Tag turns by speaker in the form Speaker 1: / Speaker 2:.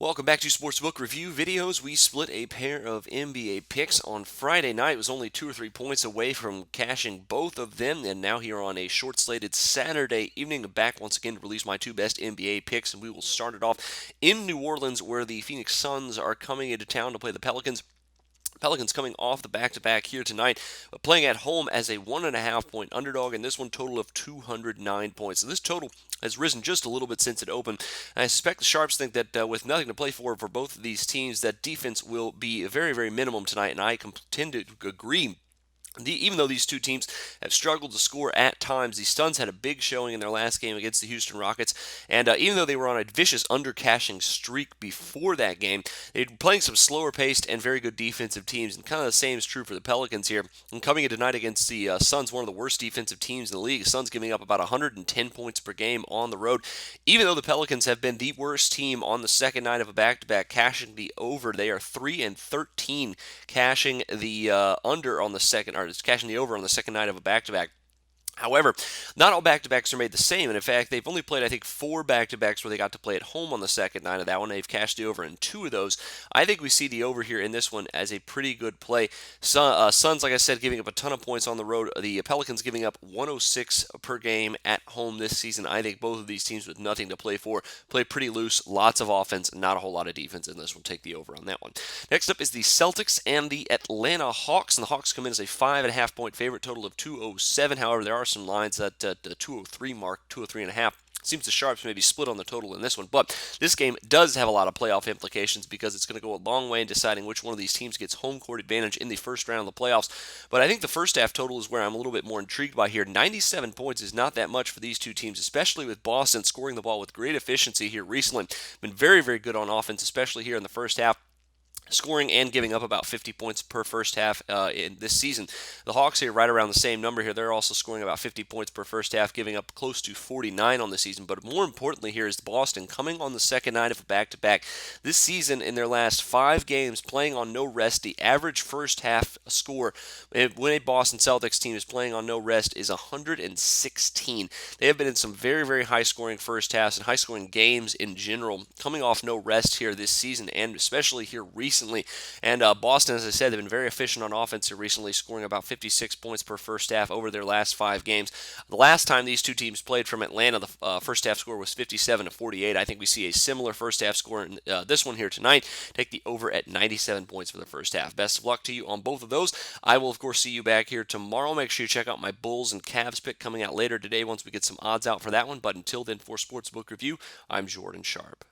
Speaker 1: Welcome back to Sportsbook Review Videos. We split a pair of NBA picks on Friday night. It was only 2 or 3 points away from cashing both of them, and now here on a short-slated Saturday evening, back once again to release my two best NBA picks, and we will start it off in New Orleans, where the Phoenix Suns are coming into town to play the Pelicans. Pelicans coming off the back-to-back here tonight, but playing at home as a 1.5-point underdog, and this one total of 209 points. So this total has risen just a little bit since it opened. And I suspect the Sharps think that with nothing to play for both of these teams, that defense will be very, very minimum tonight, and I tend to agree. Even though these two teams have struggled to score at times, the Suns had a big showing in their last game against the Houston Rockets, and even though they were on a vicious undercashing streak before that game, they were playing some slower-paced and very good defensive teams, and kind of the same is true for the Pelicans here. And coming in tonight against the Suns, one of the worst defensive teams in the league, the Suns giving up about 110 points per game on the road. Even though the Pelicans have been the worst team on the second night of a back-to-back, cashing the over, they are 3-13 cashing the under on the second, or cashing the over on the second night of a back-to-back. However, not all back-to-backs are made the same, and in fact, they've only played, I think, 4 back-to-backs where they got to play at home on the second night of that one. They've cashed the over in 2 of those. I think we see the over here in this one as a pretty good play. Suns, like I said, giving up a ton of points on the road. The Pelicans giving up 106 per game at home this season. I think both of these teams with nothing to play for play pretty loose, lots of offense, not a whole lot of defense in this one. Take the over on that one. Next up is the Celtics and the Atlanta Hawks, and the Hawks come in as a 5.5-point favorite, total of 207. However, there are some lines at the 203 mark, 203.5. Seems the Sharps may be split on the total in this one, but this game does have a lot of playoff implications because it's going to go a long way in deciding which one of these teams gets home court advantage in the first round of the playoffs. But I think the first half total is where I'm a little bit more intrigued by here. 97 points is not that much for these two teams, especially with Boston scoring the ball with great efficiency here recently. Been very, very good on offense, especially here in the first half, scoring and giving up about 50 points per first half in this season. The Hawks here right around the same number here. They're also scoring about 50 points per first half, giving up close to 49 on the season. But more importantly here is Boston coming on the second night of a back-to-back. This season, in their last 5 games, playing on no rest, the average first half score when a Boston Celtics team is playing on no rest is 116. They have been in some very, very high-scoring first halves and high-scoring games in general, coming off no rest here this season, and especially here recently. And Boston, as I said, they've been very efficient on offense here recently, scoring about 56 points per first half over their last 5 games. The last time these two teams played from Atlanta, the first half score was 57-48. I think we see a similar first half score in this one here tonight. Take the over at 97 points for the first half. Best of luck to you on both of those. I will, of course, see you back here tomorrow. Make sure you check out my Bulls and Cavs pick coming out later today once we get some odds out for that one. But until then, for Sportsbook Review, I'm Jordan Sharp.